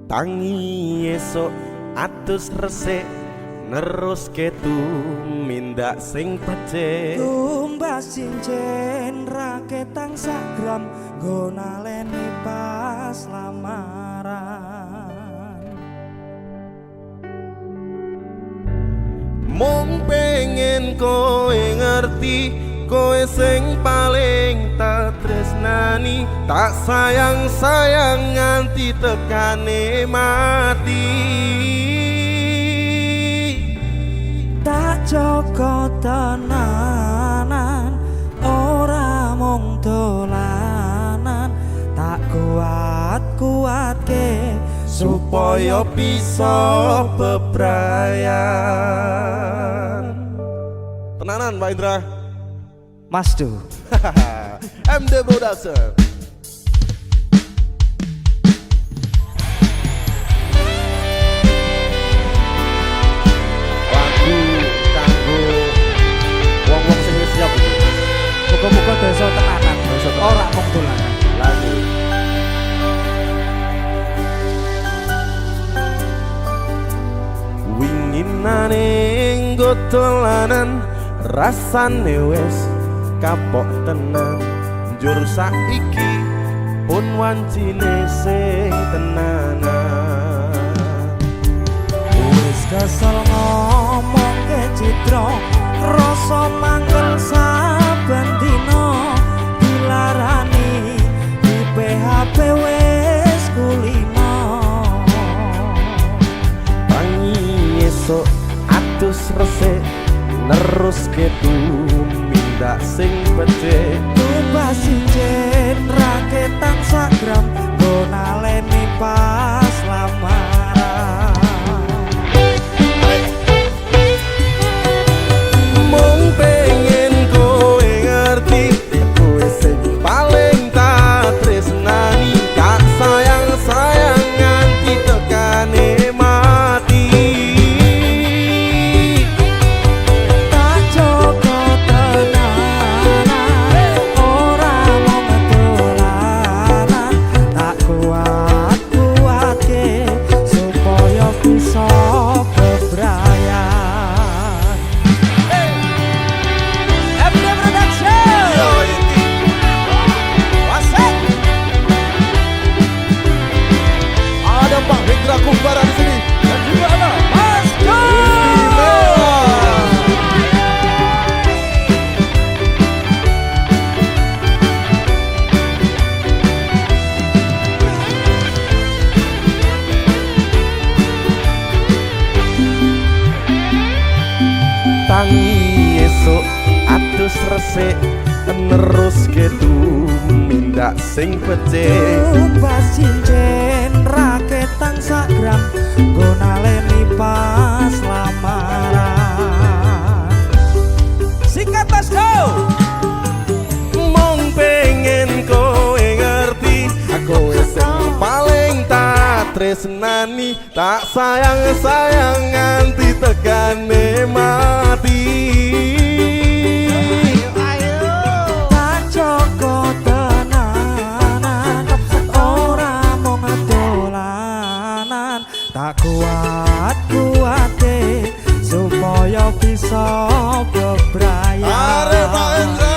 Tangi esok atus resik neruske tumindak sing becik. Tumbas cincin raketang sagram nggo naleni pas lamaran. Mung pengen kowe ngerti, kowe sing paling tak tresnani, tak sayang-sayang nganti tekane mati. Tak joko tenanan, ora mung dolanan, tak kuat-kuatke supaya bisa bebrayan. Tenanan Pak Indra. Mas Du. MD Production. Lagu kanggo wong-wong sing wis siap iki. Muga-muga desa tenanan, ora mung dolanan. Lagu winginane nggo dolanan rasane wis kapok tenan, njur saiki pun wancine sing tenanan. Wis kesel ngomong ke citra, rasa mangkel saben dina, dilarani di PHP wis kulino. Tangi esok atus resik neruske tumindak sing becik. Tumbas cincin raketang sagram nggo naleni pas lamaran. Mung pengen kowe ngerti, kowe sing paling tak tresnani, tak sayang-sayang nganti tekane mati. Tak joko tenanan, ora mung dolanan, tak kuat-kuatke supaya bisa bebrayan. MD Production. Yo ini Wasek. ada Pak Hendra Kumbara di sini dan juga ada Mas Du. Tangi esok atus resik neruske tumindak sing becik. Tumbas cincin raketang sagram nggo naleni pas lamaran. Sikat Mas Du. Mung pengen kowe ngerti, aku sing paling tak tresnani, tak sayang-sayang nganti tekane mati. Tak joko tenanan, ora mung dolanan, tak kuat-kuatke supaya bisa bebrayan. Arep Pak Hendra.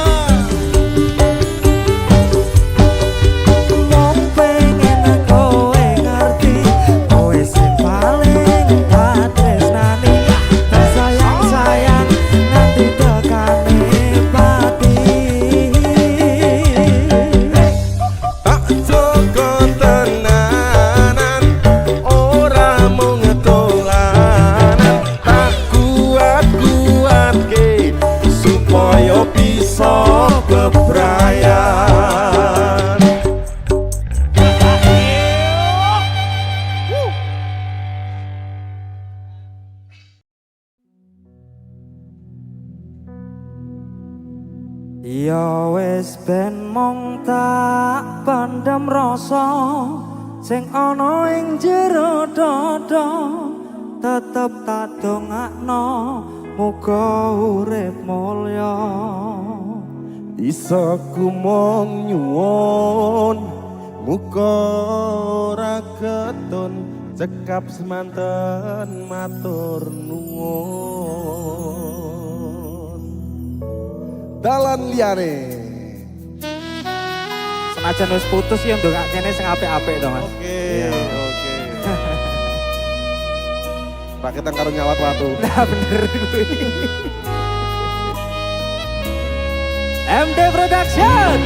Mung pengen kowe ngerti, kowe sing paling tak tresnani, tak sayang-sayang nganti tekane mati. Tak joko tenanan, ora mung dolanan, tak kuat-kuatke supaya bisa bebrayan. Ya wis ben mung tak pendem rasa sing ana ing jero dada, tetep tak dongakno muga urip mulya. Isa kumong nyuwun muga ora keton cekap semanten matur nuwun. Dalan liyane. Senajan wis putus ya ndongak kene sing apik-apik to, Mas. Oke, Iya. oke. Rakitan karo nyawat watu. Nah, bener kuwi. MD Production.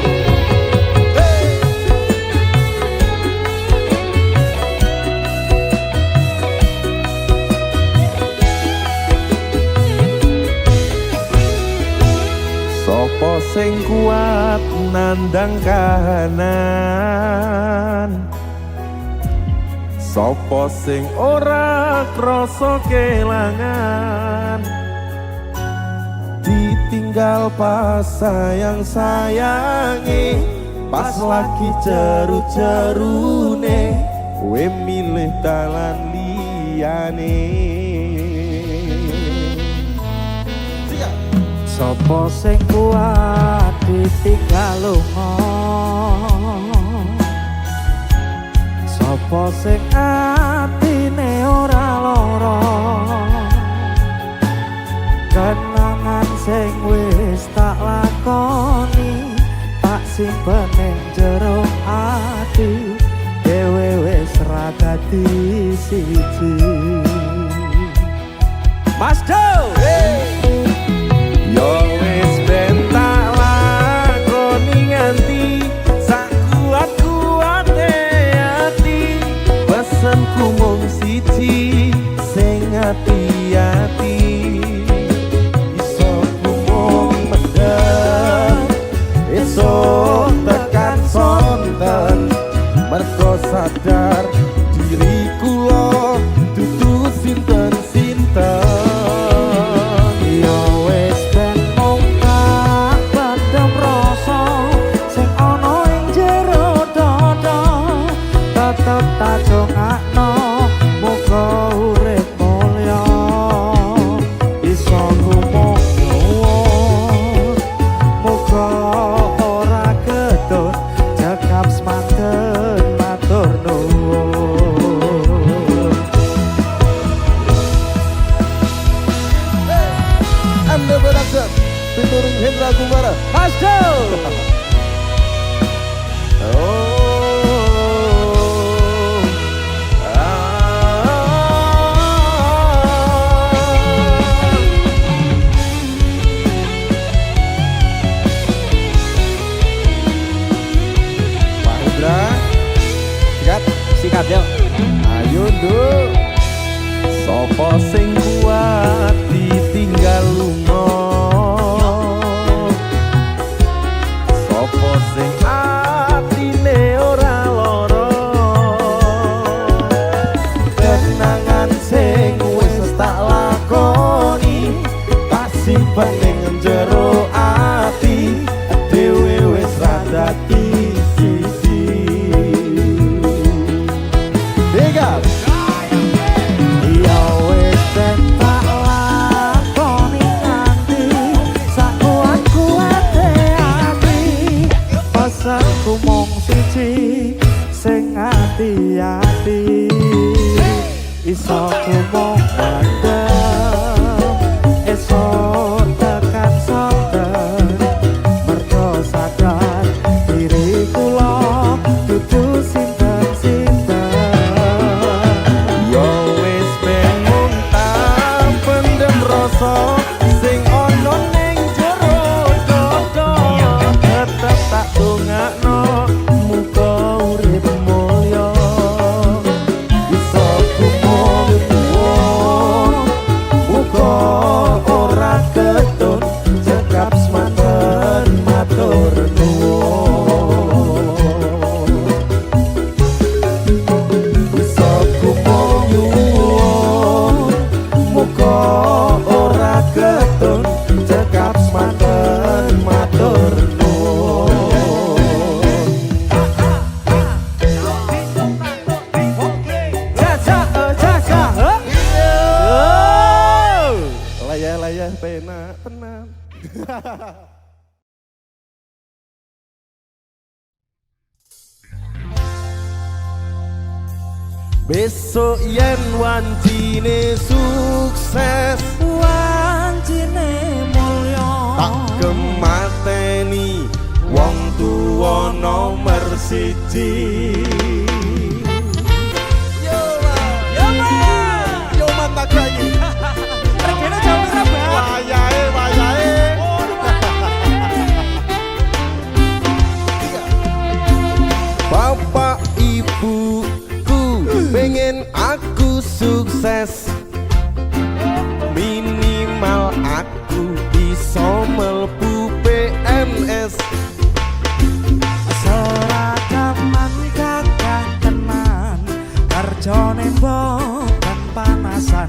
Sopo sing kuat nandang kahanan, sopo sing ora krasa kelangan, ditinggal pas sayang-sayangi, pas lagi jeru-jerune kowe milih dalan liyane. Sopo sing kuat ditinggal lunga, sopo sing atine ora lara, kenangan sing wis tak lakoni tak simpen ning jero ati, dhewe wis ra dadi siji. Mas Do, Yo wis ben tak lakoni nganti sak kuat-kuate ati, pesenku mung siji sing ati-ati, iso mung medhep esuk tekan sonten, mergo sadar diri kula dudu sinten-sinten. tak dongakno muga urip mulya, iso ngomong nuwun muga ora ketut, cekap semanten matur nuwun. Anda Production featuring Hendra Kumbara. Mas Do. Sikat yuk. Ayo nduk. Sopo sing kuat ditinggal lunga, sopo sing atine ora lara, kenangan sing wis tak lakoni tak simpen ning jero ati, dhewe wis ra dadi siji. Ya wis ben tak lakoni nganti sak kuat-kuate ati, pesan Besok yen wancine sukses, wancine mulya, tak kemateni wong tuwa nomor siji. Yo mata gayi. regine jam berapa? Wayahe. Bapak ibuku pengen aku sukses, minimal aku bisa mlebu PNS. Seragaman kakak tenan, kerjane boten panasan,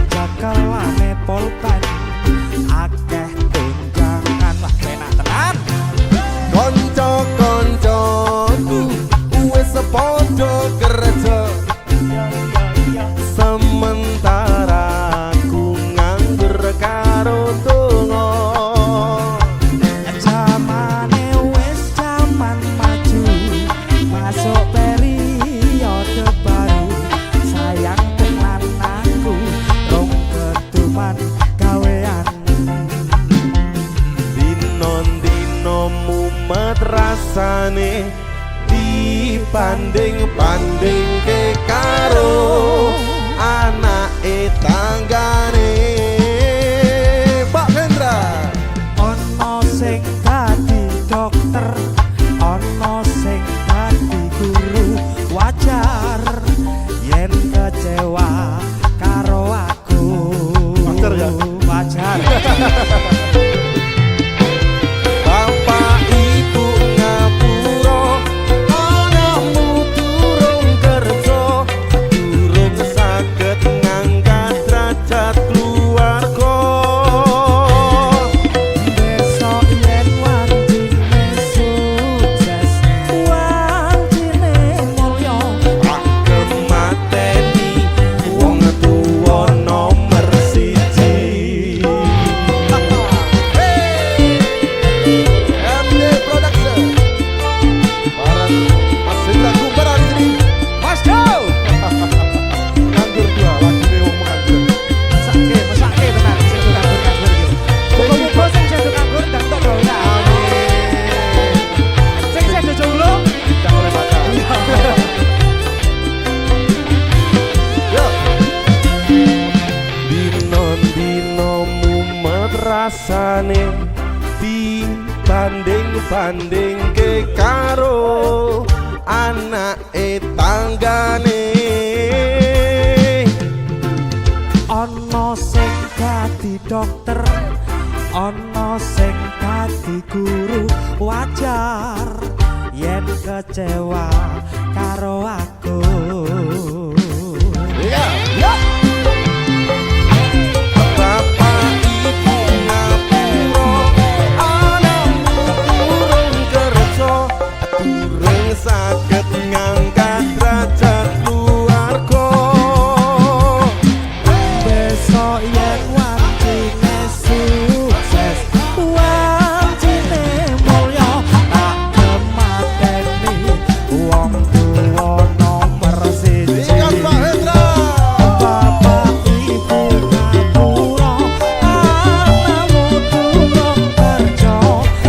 jakelane polpen, akeh tunjangan, wah enak tenan. Konco-koncoku wis padha kerja, sementara aku nganggur karo donga. Zamane wis zaman maju, masuk periode baru, sayang tenan aku rong keduman gawean. Dino mumet rasane dibanding-banding ke karo anake tanggane. Pak Hendra Ono sing dadi dokter, ono sing dadi guru, wajar yen kecewa karo aku. Wajar ya? Wajar. Bapak ibu ngapura, anakmu durung kerja, durung saged ngangkat derajat keluarga. Besok yen wancine sukses, wancine mulya, Kemateni wong tuwa nomor siji. MD Production bareng Mas Hendra Kumparan di sini. Mas Do. Nganggur dua lagi wong nganggur. Mesake tenan sing nganggur-nganggur iki. Muga-muga sing sedo nganggur dan tok gawe. Sing sedo jomblo Tidak oleh bakal. Yo. Dino mumet rasane dibanding-banding ke karo anake tanggane. ono sing dadi dokter, ono sing dadi guru, wajar yen kecewa karo aku. Iya. Bapak ibu ngapura, anakmu durung kerja, durung saged ngangkat derajat keluarga. Besok yen wancine sukses, wancine mulya, tak kemateni wong tuwa nomor siji. Ingat Pak Hendra. Bapak ibu ngapura, anakmu durung kerja,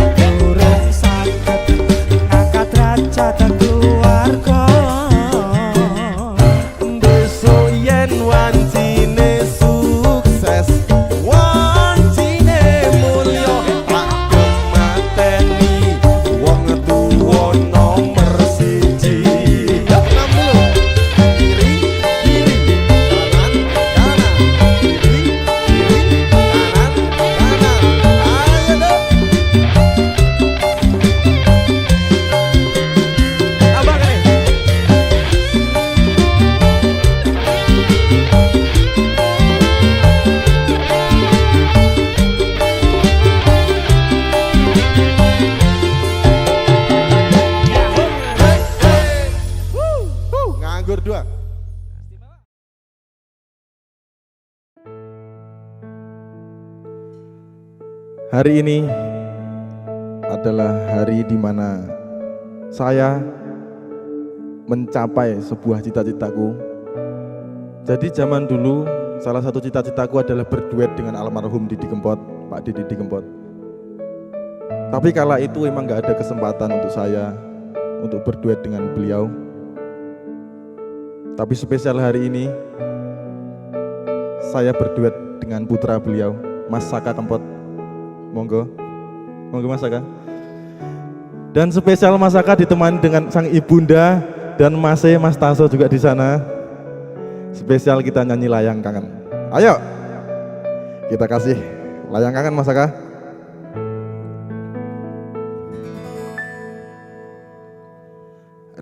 durung saged ngangkat derajat keluarga. Besok yen wancine sukses, wancine mulya, tak kemateni wong tuwa nomor siji. Yuk, 60. Kiri, kanan, kiri, kanan. Ayo dong. Abang ini. Nganggur dua. Hari ini adalah hari di mana saya mencapai sebuah cita-citaku Jadi zaman dulu salah satu cita-citaku adalah berduet dengan almarhum Didi Kempot, Pak Didi Kempot. Tapi kala itu emang gak ada kesempatan untuk saya untuk berduet dengan beliau. Tapi spesial hari ini saya berduet dengan putra beliau, Mas Saka Kempot. Monggo, monggo Mas Saka. Dan spesial Mas Saka ditemani dengan sang ibunda dan Mas Taso juga di sana. Spesial kita nyanyi Layang Kangen. Ayo, kita kasih Layang Kangen Mas Saka.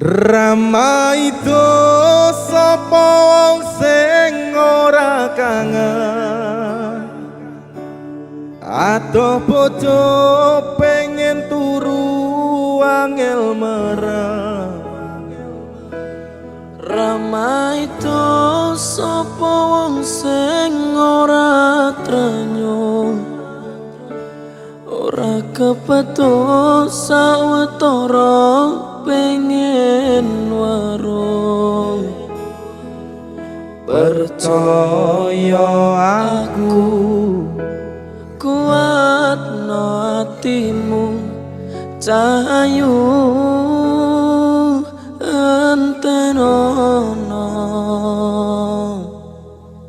Rama itu sapa wong sing ora kangen, adoh bojo pengen turu angel merem. Rama itu sapa wong sing ora trenyo, ora kepethuk sawetara pengen warung. Percaya aku, kuatno atimu, cahayu antenono.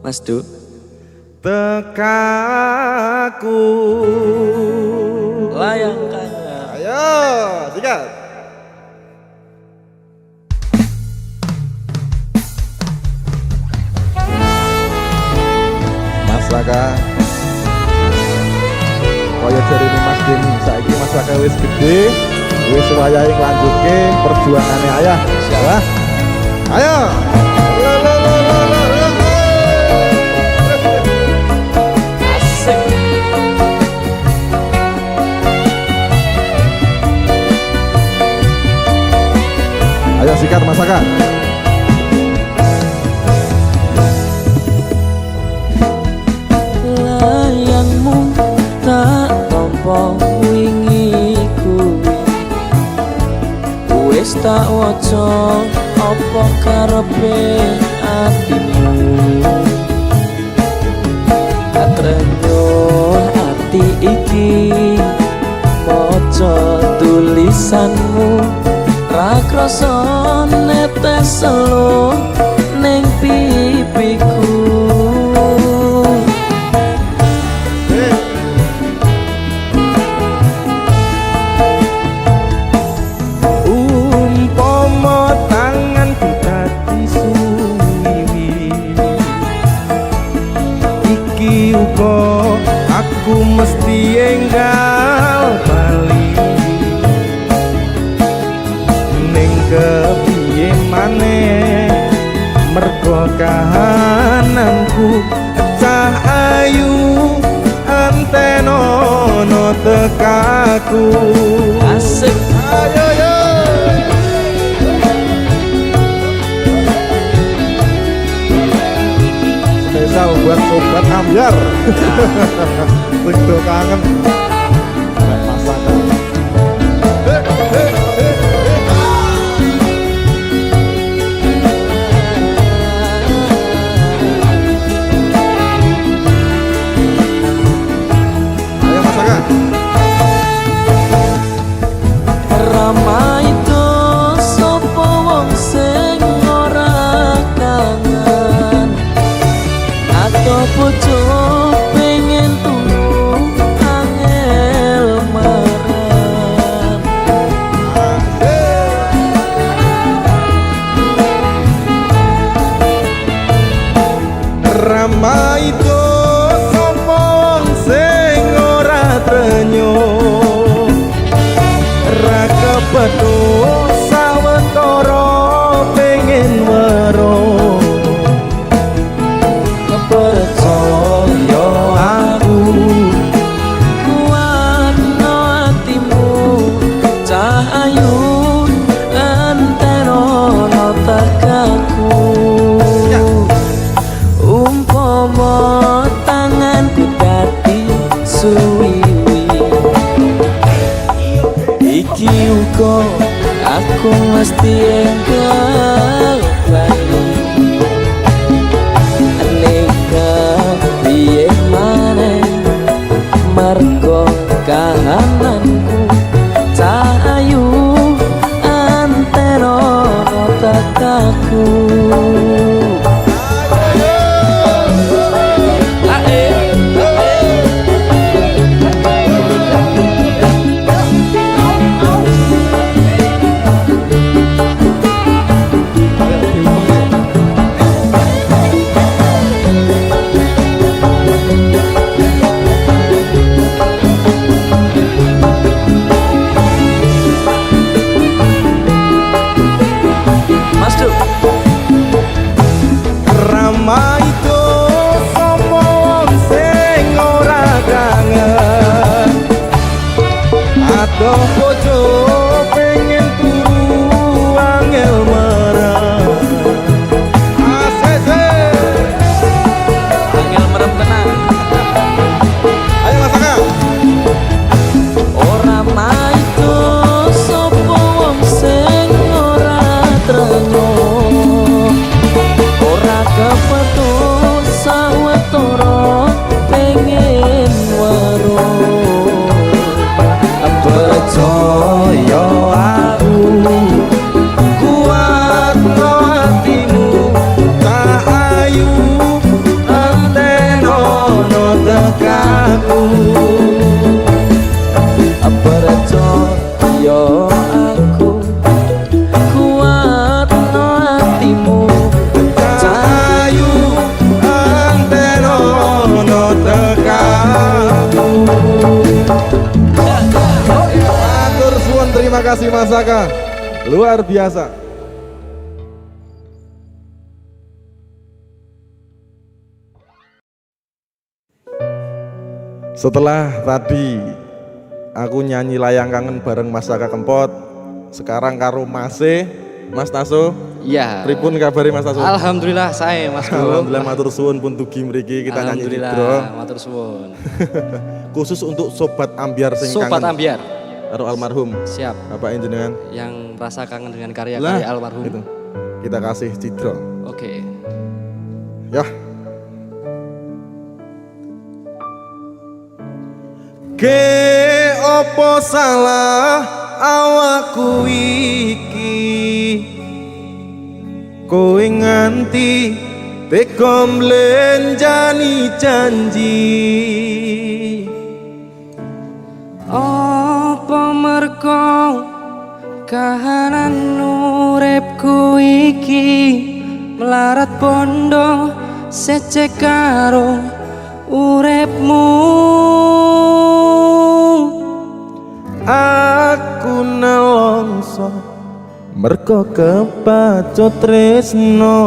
Mas Du, tekaku. Layang Kangen. Ayo, sikat. Mas Saka, kaya jarine Mas Deni, saiki Mas Saka wis gede, wis wayahe nglanjutke perjuangane ayah. Insyaallah. Ayo. Asik. Ayo sikat Mas Saka. Layangmu tak tampa wingi kuwi, wis tak waca apa karepe atimu. Atrenyo ati iki maca tulisanmu, ra krasa netes selo ning pipiku. Umpama tanganku dadi suwiwi, iki uga aku mesti enggal bali. Ning kepiye maneh mergo kahananku cah ayu antenono tekaku. Asik. Ayo yo. Spesial buat sobat Ambyar. Rindu kangen. Masakan. Ayo masakan. Rama itu sapa wong sing ora kangen, atau bojo pengen turu angel marem. Rama itu sapa wong sing ora trenyo, ra kepethuk sawetara pengen weruh. Percaya aku, kuatno atimu, cahayu antenono tekaku. Umpama tanganku dadi suwiwi, iki uga aku mesti enggal bali. kasih Mas Saka. Luar biasa. Setelah tadi aku nyanyi Layang Kangen bareng Mas Saka Kempot, sekarang karo Mas Taso. Iya. Pripun kabari Mas Taso? Alhamdulillah saya Mas Bro. Alhamdulillah matur suwun pun tugi mriki kita nyanyi Alhamdulillah, Cidro. matur suwun. Khusus untuk sobat ambiar sing Sobat kangen ambiar. karo almarhum. Siap. Bapak jenengan. Yang rasa kangen dengan Lah, karya-karya almarhum. itu. Kita kasih Cidro. Oke. Ya. Ke opo salah awakku iki, kowe nganti tega mlenjani janji. Apa merko kahanan uripku iki melarat bondo secek karo uripmu. Aku nelongso merko kepacut tresno,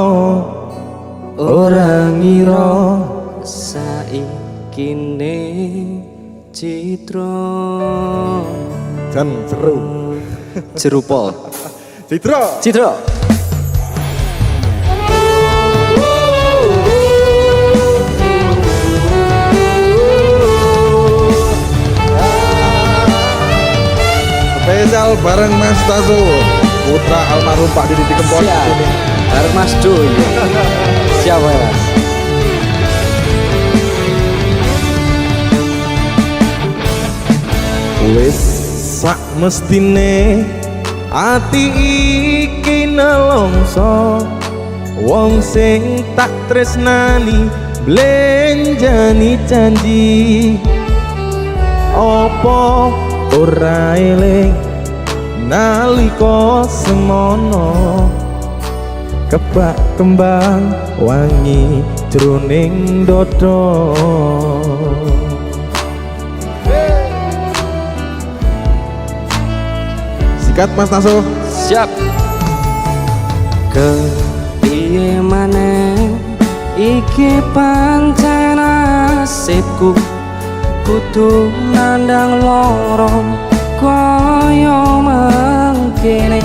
ora ngira Saikine Citro jan seru. Jerupol. Citro. Citro. Spesial bareng Mas Taso, putra almarhum Pak Didi Kempot. Siap. Bareng Mas Duy. Siap ya Mas. Wis sak mestine ati iki nelongso, wong sing tak tresnani blenjani janji. Apa ora eling nalika semono, kebak kembang wangi jroning dodo. Sikat Mas Taso. Siap. Kepiye maneh iki pancen nasibku, kudu nandang lorong kaya mangkene.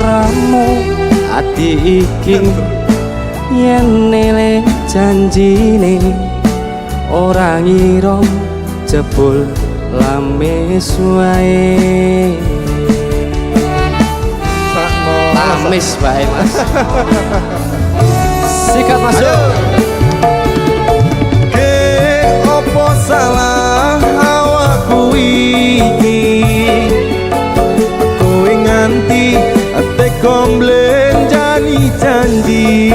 Ramu ati iki yen eling janjine, ora ngira jebul lamis wae. Lamis wae Mas. Sikat masuk. Ke opo salah awakku iki, kowe nganti tega mlenjani janji.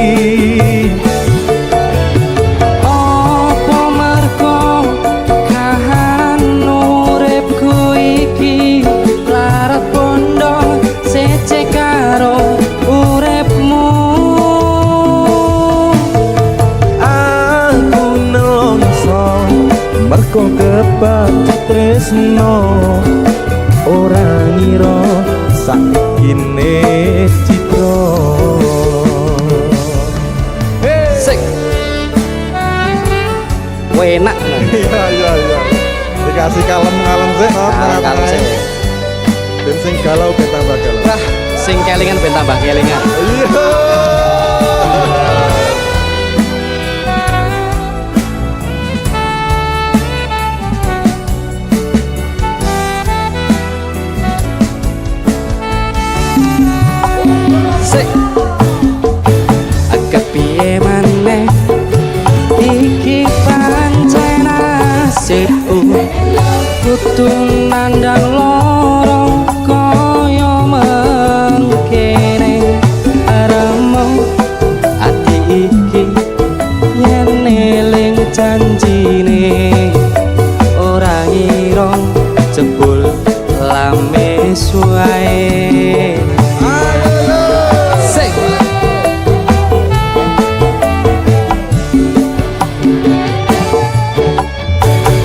Apa merko kahanan uripku iki larat bondo secek karo uripmu. Aku nelongso merko kepacut tresno, ora ngira sakine Citro. Sik. Enak nah. Iya. Dikasih kalem sih, Kalem sik. Ben sing galau ben tambah galau. Wah, sing kelingan ben tambah kelingan. Iya. Sik. Agak piye maneh iki pancen nasibku, kudu nandang lorong kaya mangkene. Remo ati iki yen eling janjine, ora ngira jebul lamis wae. Sik.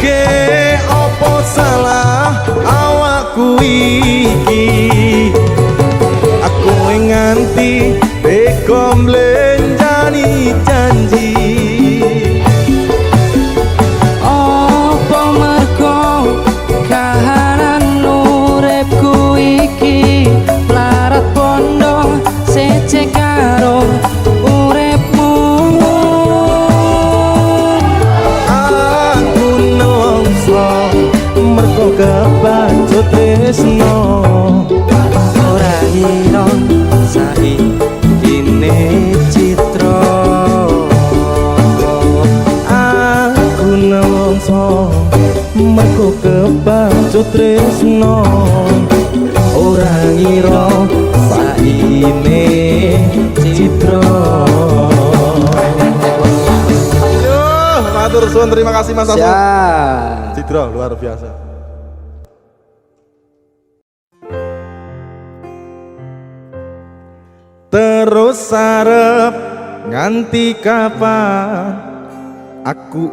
Ke opo salah awakku iki, tresno ora ngira saine citra. Matur suwun, terima kasih Mas Afu. Siap. Citra luar biasa. Terus sarep nganti kapan aku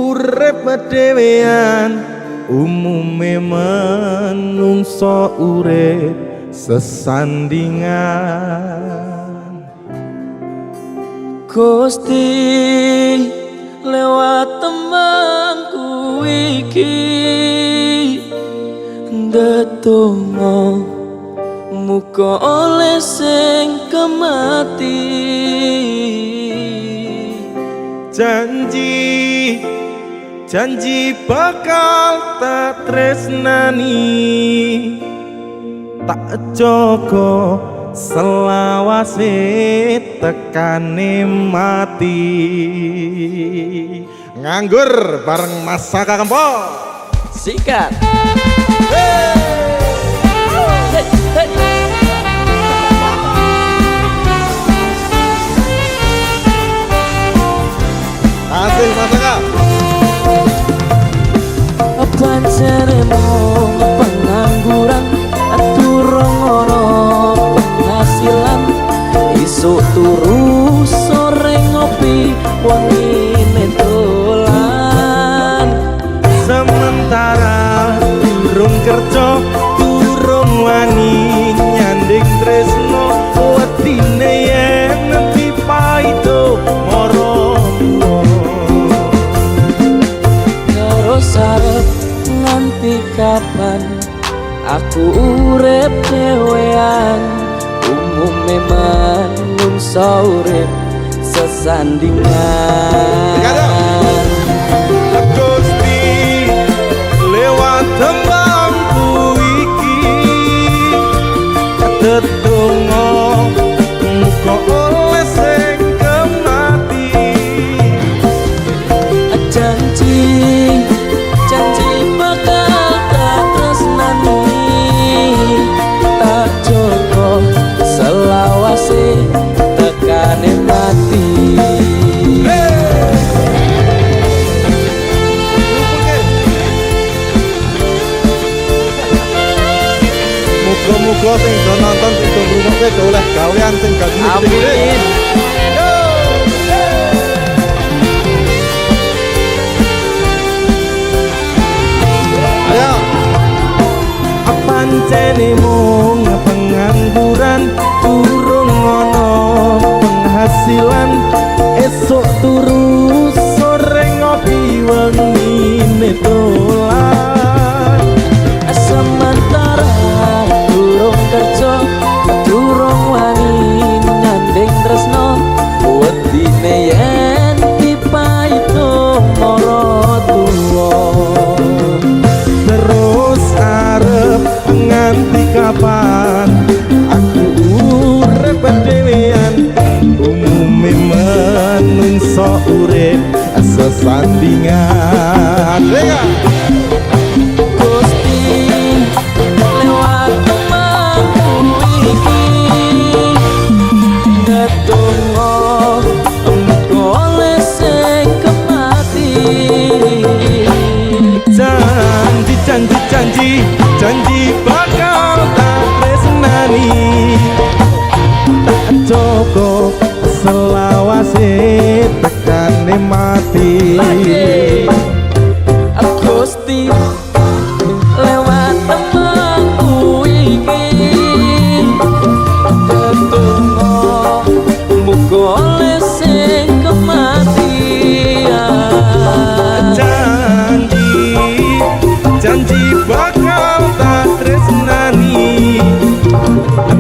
urip dhewean, umume menungso urip sesandingan. Gusti lewat temanku iki ndedonga muga oleh sing kemati. Janji janji bakal tak tresnani, tak jaga selawase tekane mati. Nganggur bareng Mas Saka Kempot. Sikat. Asih Mas Saka. Panjenemu pengangguran durung ono penghasilan, isuk turu sore ngopi wengine dolan. Sementara durung kerja durung wani nyanding tresno, wedine yen dipaito moro Terus arep nganti kapan aku urip dhewean, umume manungsa urip sesandingan. Gusti lewat tembangku iki tetunggo muga oleh sing kemati. Janji bakal tak tresnani, tak jaga selawase tekane mati. Muga-muga sing do nonton sing do ngrungokne do oleh gawean sing gak Amin. Ayo. Pancene mung pengangguran durung ono penghasilan, esok turu sore ngopi wengine dolan. Sementara durung kerja durung wani nyanding tresno, wedine yen dipaito mara tuwa. Terus arep nganti kapan aku urip dhewean, umume menungso urip sesandingan. Gusti lewat temanku iki ndedonga muga oleh sing kemati. Janji bakal tak tresnani, tak jaga selawase tekane mati. Gusti lewat temanku iki ndedonga muga oleh sing kematian. Janji bakal tak tresnani,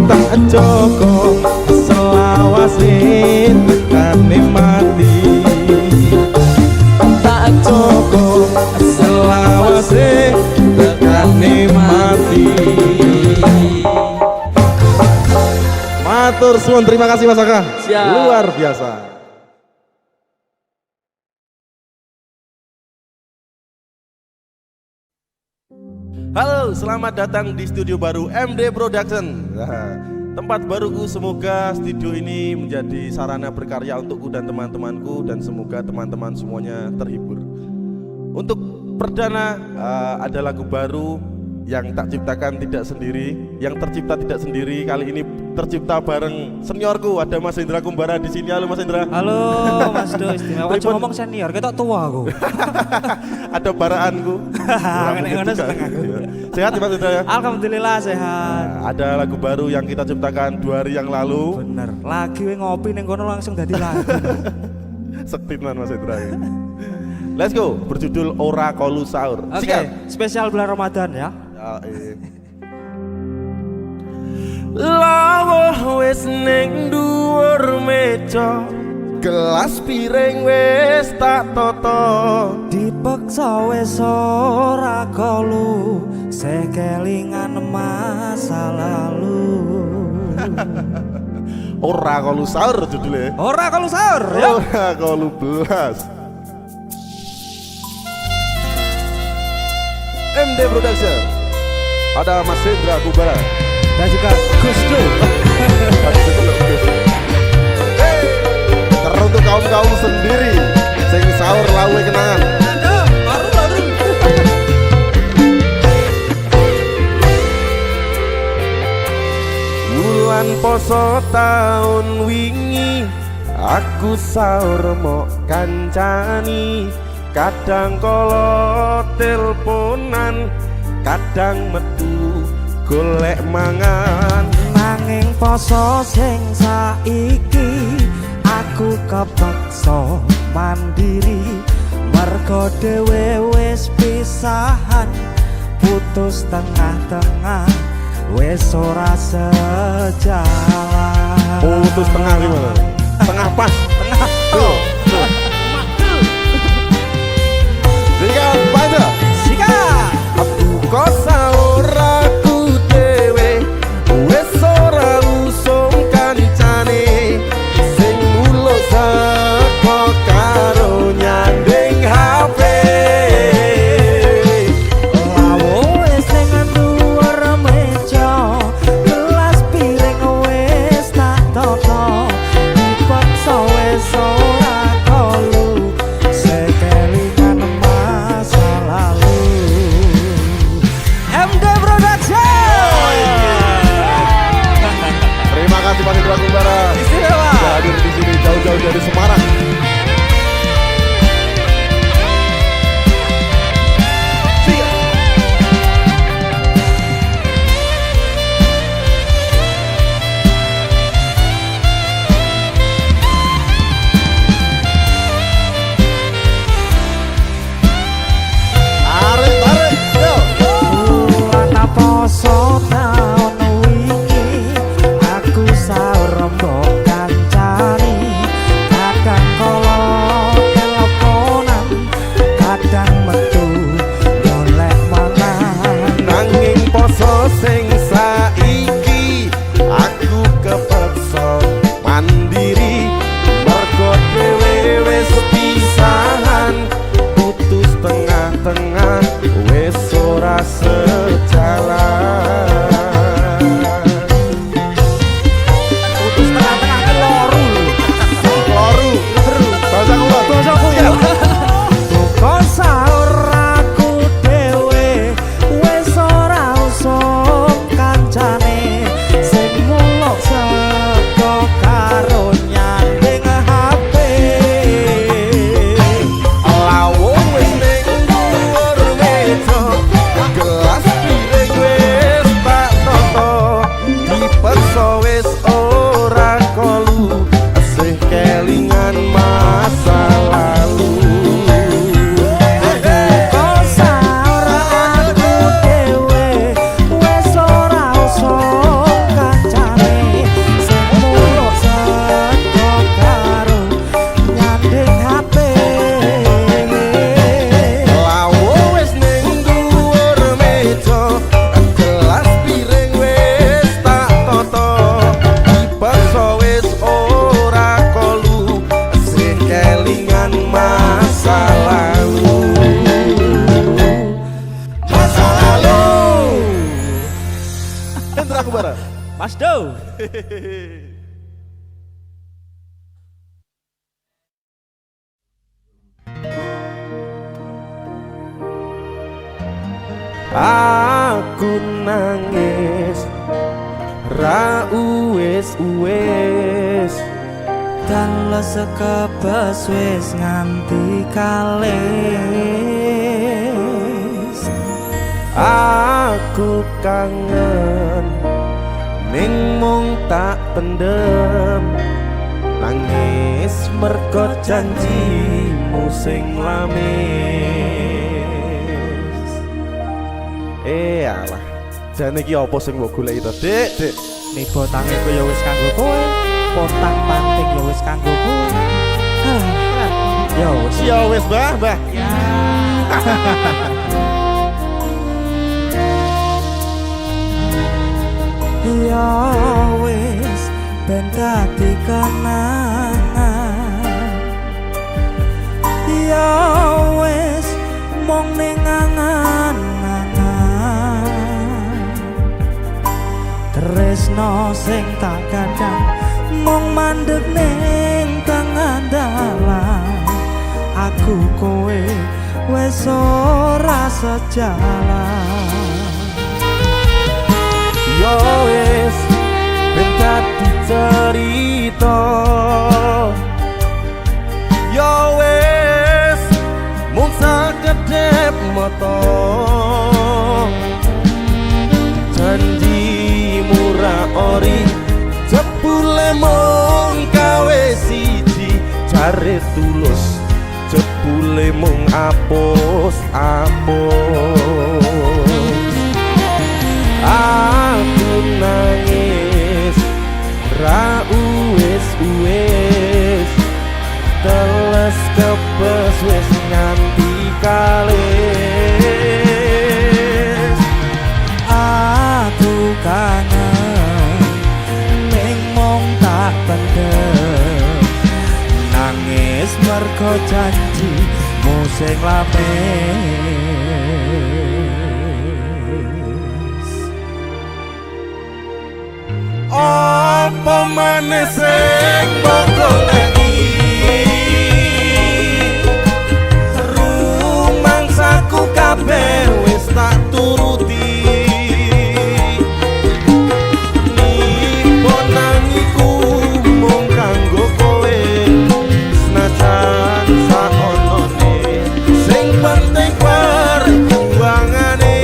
tak jaga selawase tekane mati. Tak Jaga selawase tekane mati. Matur suwun, terima kasih Mas Saka. Siap. Luar biasa. Halo, selamat datang di studio baru MD Production. Nah, tempat baruku, semoga studio ini menjadi sarana berkarya untukku dan teman-temanku, dan semoga teman-teman semuanya terhibur. Untuk perdana ada lagu baru yang tak ciptakan tidak sendiri, yang tercipta tidak sendiri. Kali ini tercipta bareng seniorku, ada Mas Hendra Kumbara di sini. Halo Mas Hendra. Halo Mas Do, istimewa. Cuma ngomong senior, kita tua aku. Ada baraanku. Ngono seneng aku. Sehat ya Mas Hendra ya? Alhamdulillah sehat. Nah, ada lagu baru yang kita ciptakan 2 hari yang lalu. Bener. Lagi we ngopi ning kono langsung dadi lagu. Sektinan Mas Hendra ya. Let's go, berjudul Ora Kolu Sahur. Oke, spesial bulan Ramadan ya. Lawuh wis ning dhuwur meja, gelas piring wis tak tata. Dipeksa wis ora kolu, sekelingan masa lalu. Ora Kolu Sahur judulnya. Ora kolu sahur ya. Ora Kolu Belas. MD Production. Ada Mas Hendra Kumbara Dan juga Gus Do. Teruntuk kaum sendiri sing sahur lawe kenangan. Baru. Bulan poso tahun wingi, aku sahur mok kancani. Kadang kala telponan, kadang metu golek mangan. Nanging poso sing saiki, aku kepaksa mandiri. Mergo dhewe wis pisahan, putus tengah-tengah, wis ora sejalan. Putus tengah gimana? Tengah pas. Tengah. Tuh. Sikat pada. Sikat. Kok sahur aku dhewe, wis ora usum kancane. Sing muluk saka karo nyanding HP. Lawuh wis ning dhuwur meja, gelas piring wis tak tata. Dipaksa wis ora kolu, sekelingan masa lalu. Masa Kumbara. Mas Do. Aku nangis ra uwes Dalas kebas wis nganti kalis. Aku kangen ning mung tak pendem. Nangis mergo janjimu sing lamis. Alah, jane iki apa sing mbok goleki to, Dik? Dik. Nih botange ku ya wis kanggo kowe, potang panting ya wis kanggo kowe. Ya wis, Mbah. Ya. Ya wis ben dadi kenangan. Ya wis mung ning angan-angan. Tresno sing tak kadang mung mandeg ning tangan dalan. Aku kowe wis ora sejalan. Yo wis ben dadi cerita. Yo wis mung sakedhep mata. Janjimu ra ori jebule mung gawe siji. Jare tulus jebule mung apus-apus. Aku nangis ra uwes teles kebes wis nganti kalis. Aku kangen ning mung tak pendem. Nangis mergo janjimu sing lamis. Apa maneh sing mbok goleki? Rumangsaku kabeh wis tak turuti. Nipo nangiku mung kanggo kowe. Senajan saonone sing penting perjuangane.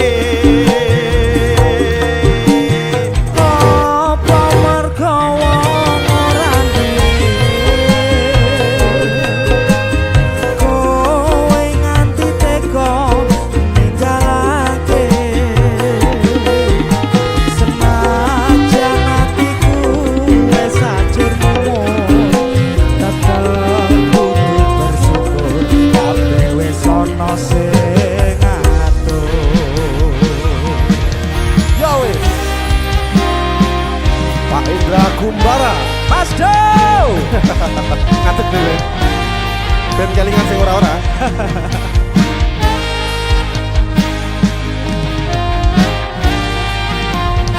Kumbara Mas Do. Ngadeg dhewe. Ben kelingan sing ora-ora.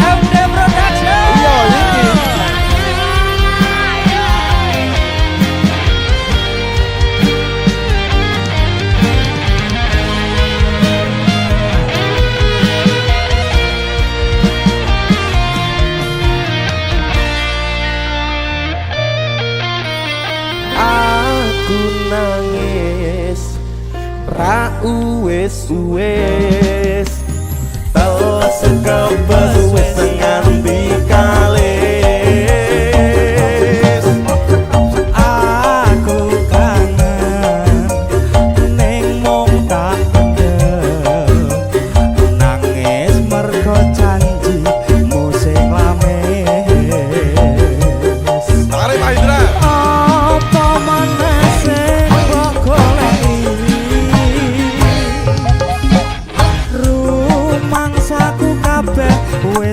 MD Production. Iya iki. Aku nangis ra uwes teles kebes wis nganti kalis. Aku kangen ning mung tak pendem. Nangis mergo janjimu sing lamis. Tarik Pak Indra. Apa maneh sing mbok goleki? Rumangsaku kabeh wis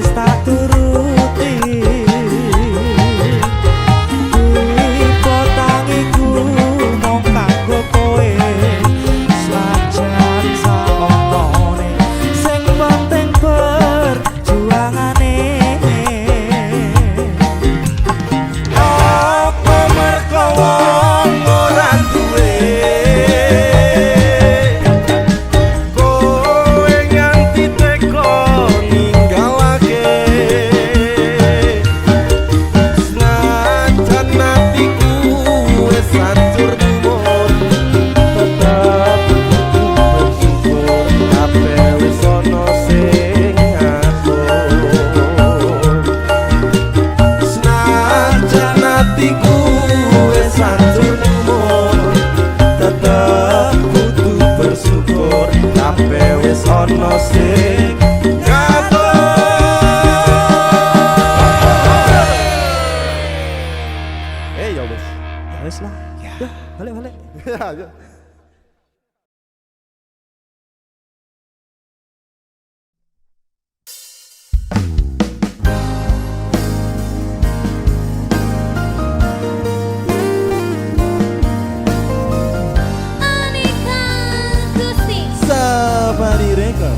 wis lah. Ya, balik. Ya. Aneka Gusti. Safari Record.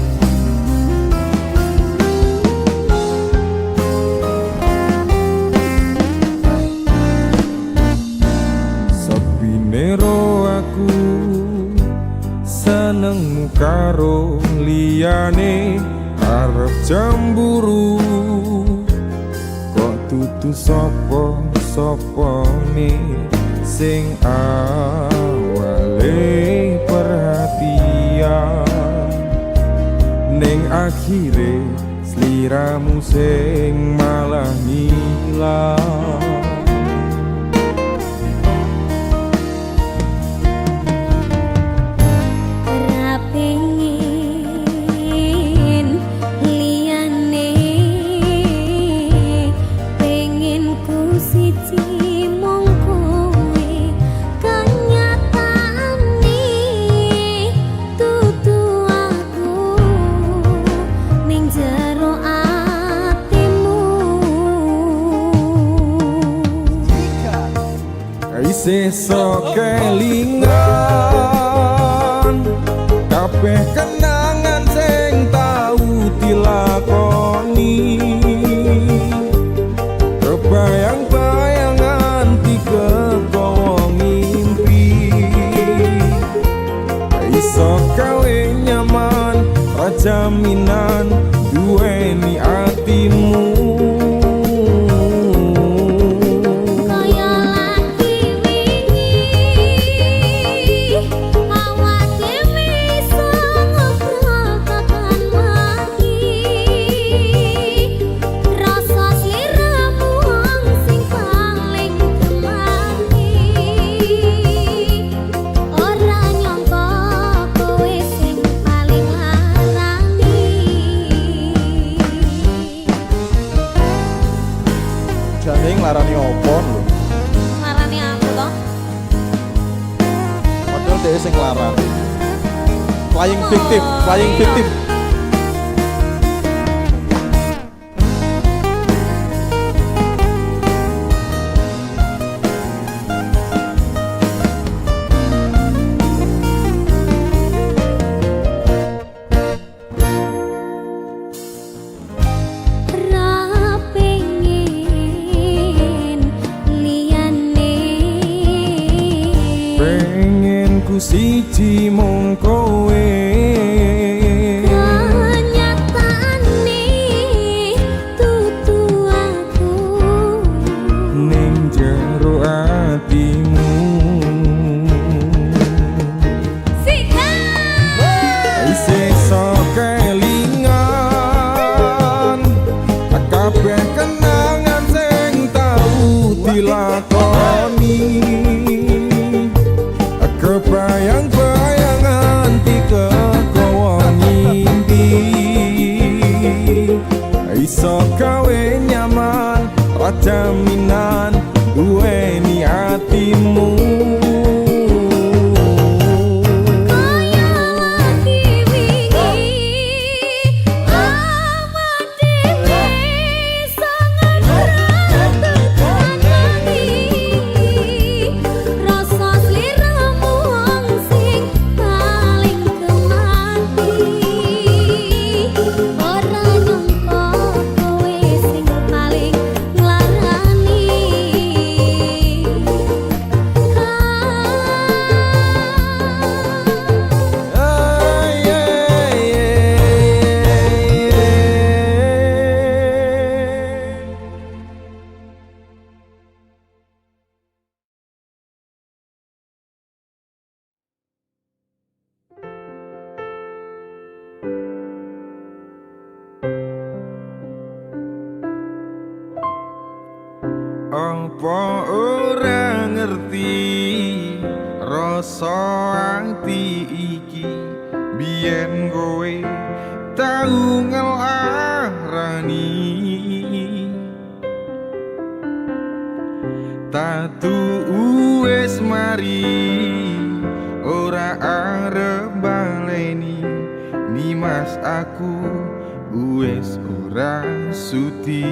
Sapinero aku senengmu karo liyane arep cemburu kok tutu sapa-sapane sing awale perhatian ning akhire sliramu sing malah ngilang. Rapengin liyane pengen ku siji mung kowe kenyataane tutu aku ning jero atimu Isih sok kelingan kabeh kenangan sing tau dilakoni kebayang-bayangan digawa mimpi iso gawe nyaman rajaminan duweni atimu. kaya lagi wingi awak dhewe iso ngobrol kapan lagi rasa sliramu wong sing paling kemaki ora nyangka kowe sing paling larani. Jane nglarani opo lho? Marani aku toh. Padahal dia sing nglarani. Flying victim. Rapengin liyane Pengen ku siji mung kowe kenyataane tutu aku ning jero atimu. sika Isih sok kelingan kabeh kenangan sing tau dilakoni kebayang-bayangan digawa mimpi iso gawe nyaman rajaminan duweni atimu. kaya lagi wingi awak dhewe sangat ratutani rasa sliramu wong sing paling kemaki ora nyangka kowe sing paling nglarani. Apa ora ngerti rasa ati iki biyen kowe tau ngelarani Tatu wis mari ora arep baleni Nimas aku wis ora sudi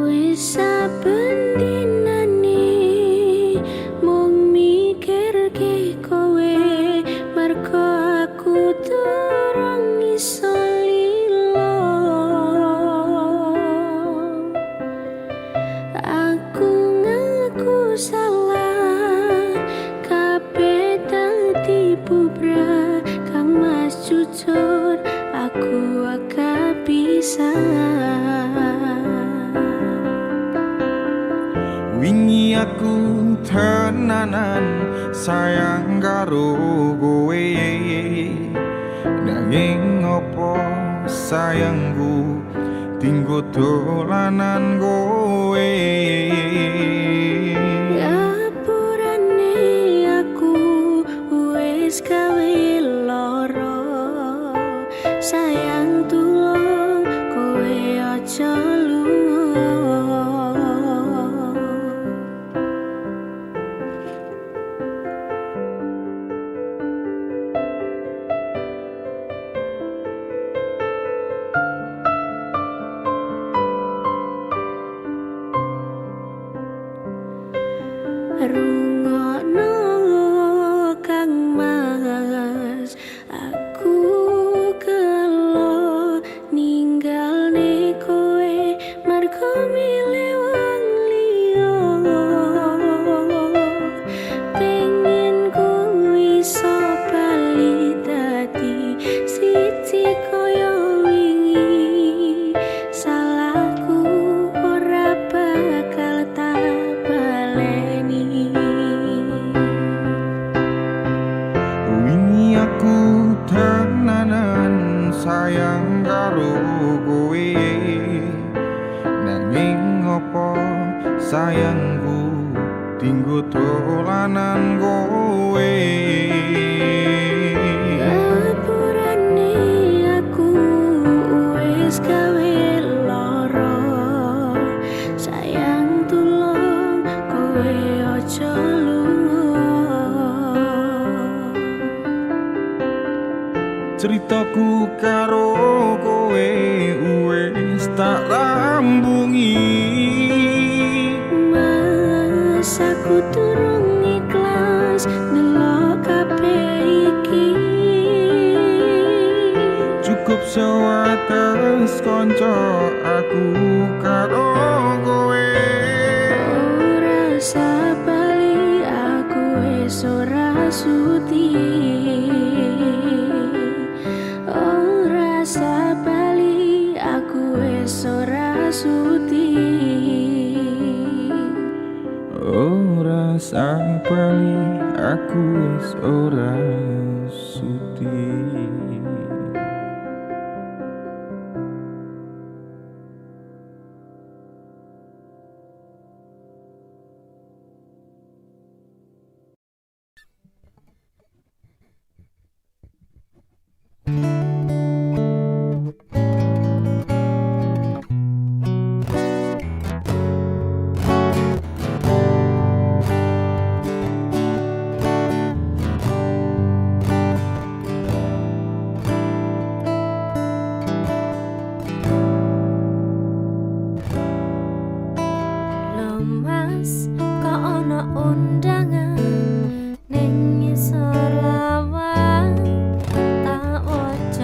Wis saben dinane mung mikirke kowe mergo aku durung iso lilo aku ngaku salah kabeh dadi bubrah kang mas jujur aku agak bisa Wingi aku tenanan sayang karo kowe Nanging ngopo sayangku tinggo dolanan kowe Ngapurane aku wis gawe loro sayang tulung kowe aja lunga Rungokno kang mas aku kelo ninggalne kowe mergo milih wong liya pengen kuwi iso bali dadi siji koyo wingi salahku ora bakal tak baleni Wingi aku tenanan sayang karo kowe Nanging ngopo sayangku tinggo dolanan kowe Ngapurane aku wis gawe loro sayang tulung kowe aja lunga Ceritaku karo kowe wis tak rambungi Mas aku durung ikhlas ndelok kabeh iki Cukup sewates konco aku karo kowe ora sabali aku wis ora sudi ora sabali aku wis ora sudi Ora sabali aku wis ora sudi Mas kok ana undangan ning ngisor lawang tak waca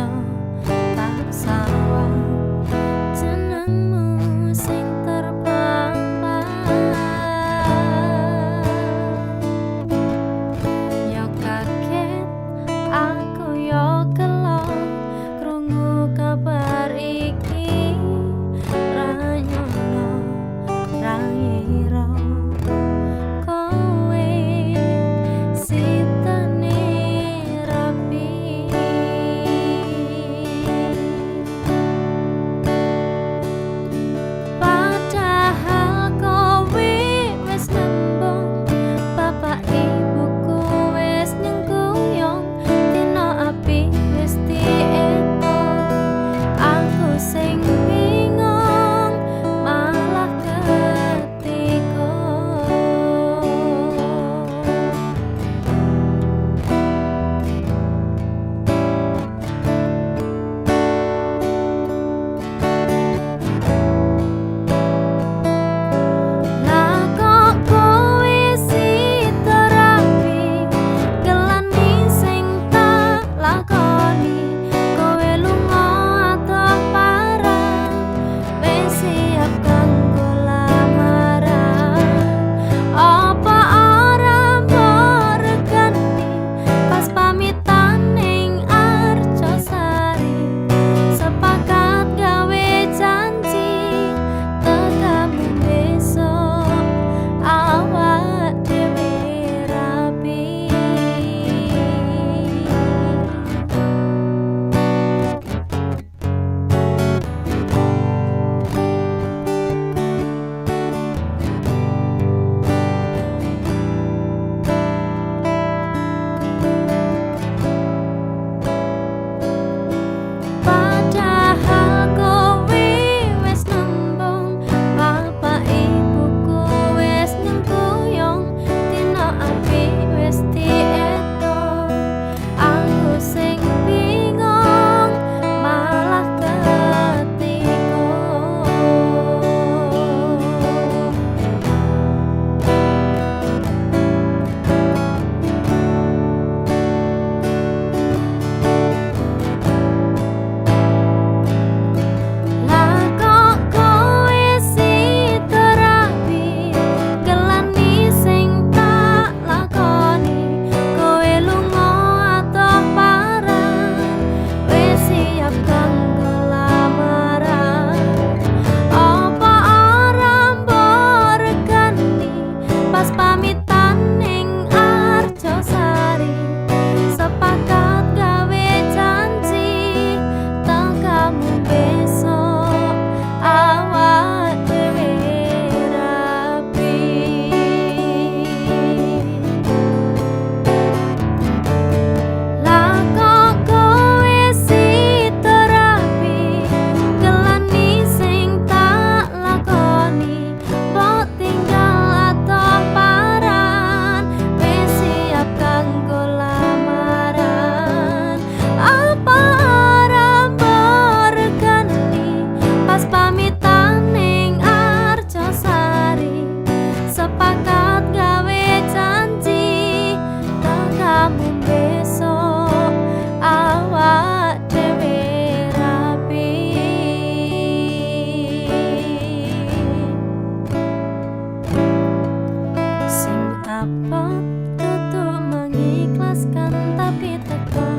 Apa tutuk mengikhlaskan tapi teko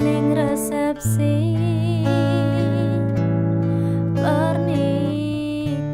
ning resepsi pernikahan.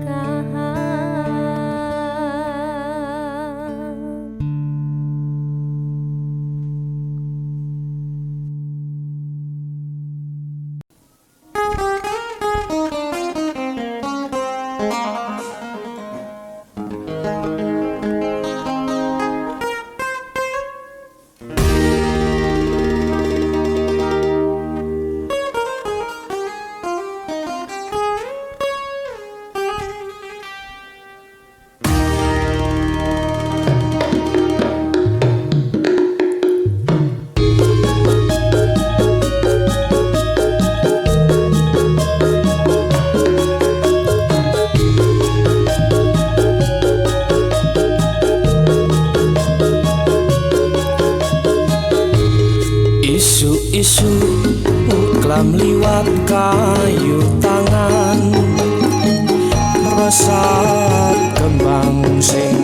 Isu-isu uklam liwat kayu tangan, resah kembang sing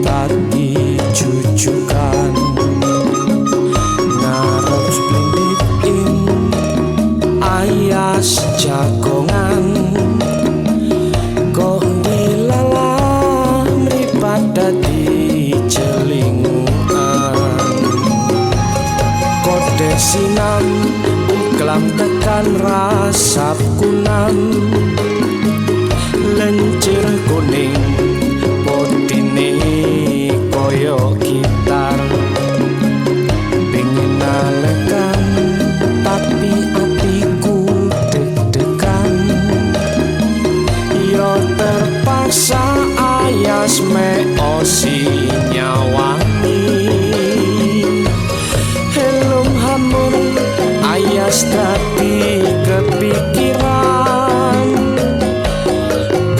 tadi jujukan, ngarep splendid ing ayas jagongan, kok dilalah mripat dadi jelingan. Kode sinam uklam tekan rasap kunam, lencir kuning potine koyo gitar, pengen nalekan tapi atiku deg-degan, yo terpaksa ayas me osi nyawani. Ayas dadi kepikiran,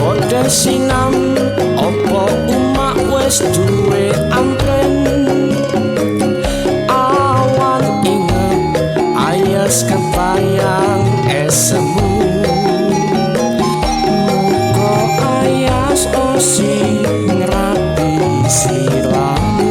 kode sinam opo umak wes duwe amplen. Awan inget ayas kebayang esemu, muga ayas osi ngerapi silamu.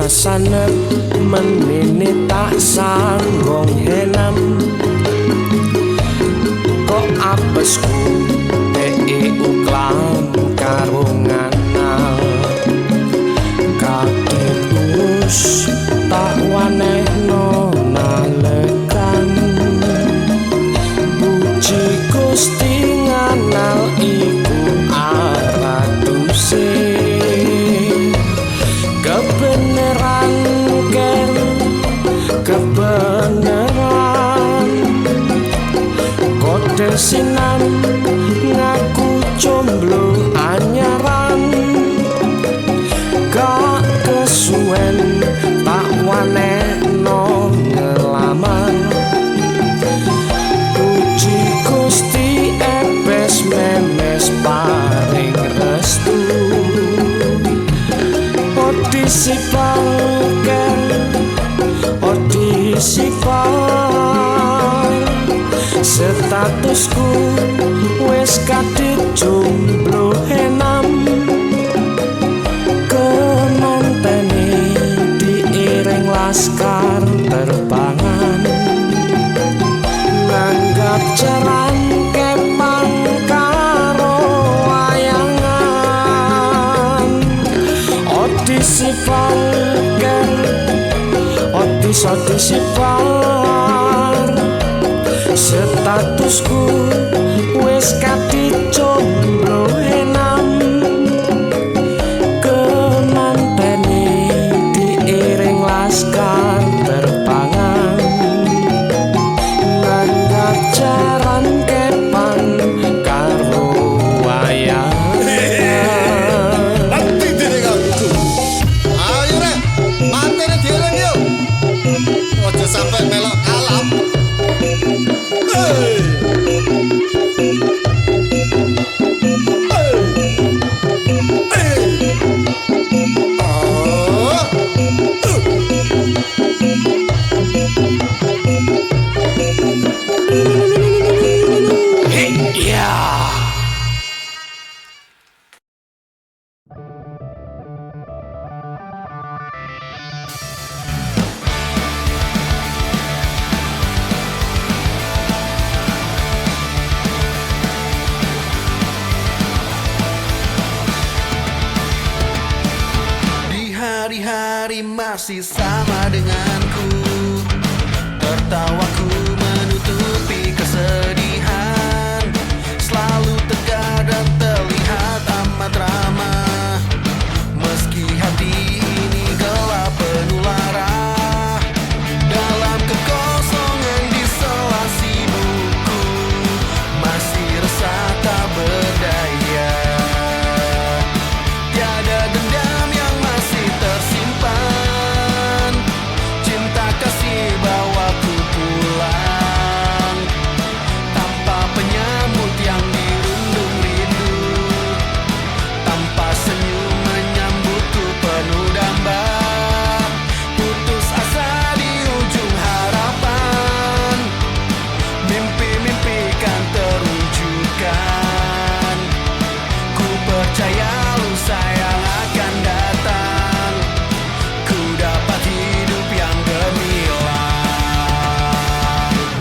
Sanep menini tak sanggung henam, kok apesku uklam karungan kadek us tak wanehno nalekan, puji Gusti nganal iku araduse. Kebenaran kode sinam ngaku jomblo anyaran, gak kesuwen tak wanehno ngelamar, puji Gusti epes memes paring restu. Odisipal statusku wes kadit jomblo henam, kemantene diiring laskar terbangan, nanggap jaran kepang karo wayangan. Odisipal Odisipar statusku wes kadit jomblo henam, kemantene diiring laskar terbangan, nanggap jaran kepang karo wayangan. Nanti dene aku. Ayo rek, mantene dieling yo. Ojo sampai melok alam. Hey. masih sama denganku. Tertawaku menutupi kesedihan, selalu tegar dan terlihat amat ramah. Meski hati ini gelap penuh lara, dalam kekosongan di sela sibukku masih resah tak berdaya. Tiada dendam yang masih tersimpan, cinta kasih bawaku pulang tanpa penyambut yang dirundung rindu, tanpa senyum menyambutku penuh damba. Putus asa di ujung harapan, mimpi-mimpi kan terwujudkan. Ku percaya lusa yang akan datang, ku dapat hidup yang gemilang.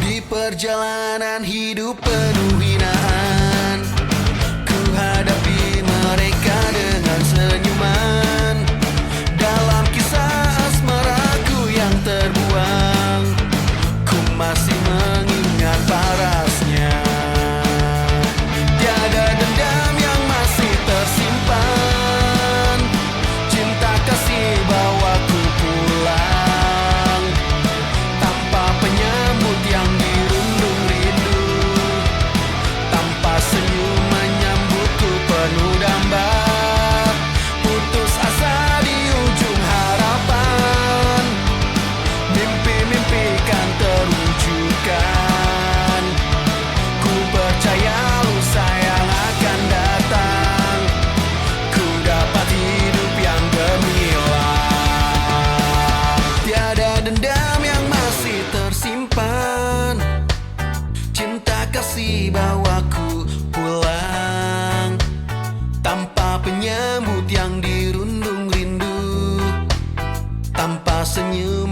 Di perjalanan hidup penuh hinaan, ku hadapi mereka dengan senyuman. Dalam kisah asmaraku yang terbuang, ku masih mengingat parasnya. Tiada dendam yang masih tersimpan, cinta kasih bawaku pulang tanpa penyambut yang dirundung rindu, tanpa senyum menyambutku penuh damba. Putus asa di ujung harapan, mimpi-mimpi kan terwujudkan. Ku percaya lusa yang akan datang, ku dapat hidup yang gemilang. Tiada dendam yang masih tersimpan, cinta kasih bawaku pulang tanpa penyambut yang dirundung rindu, tanpa senyum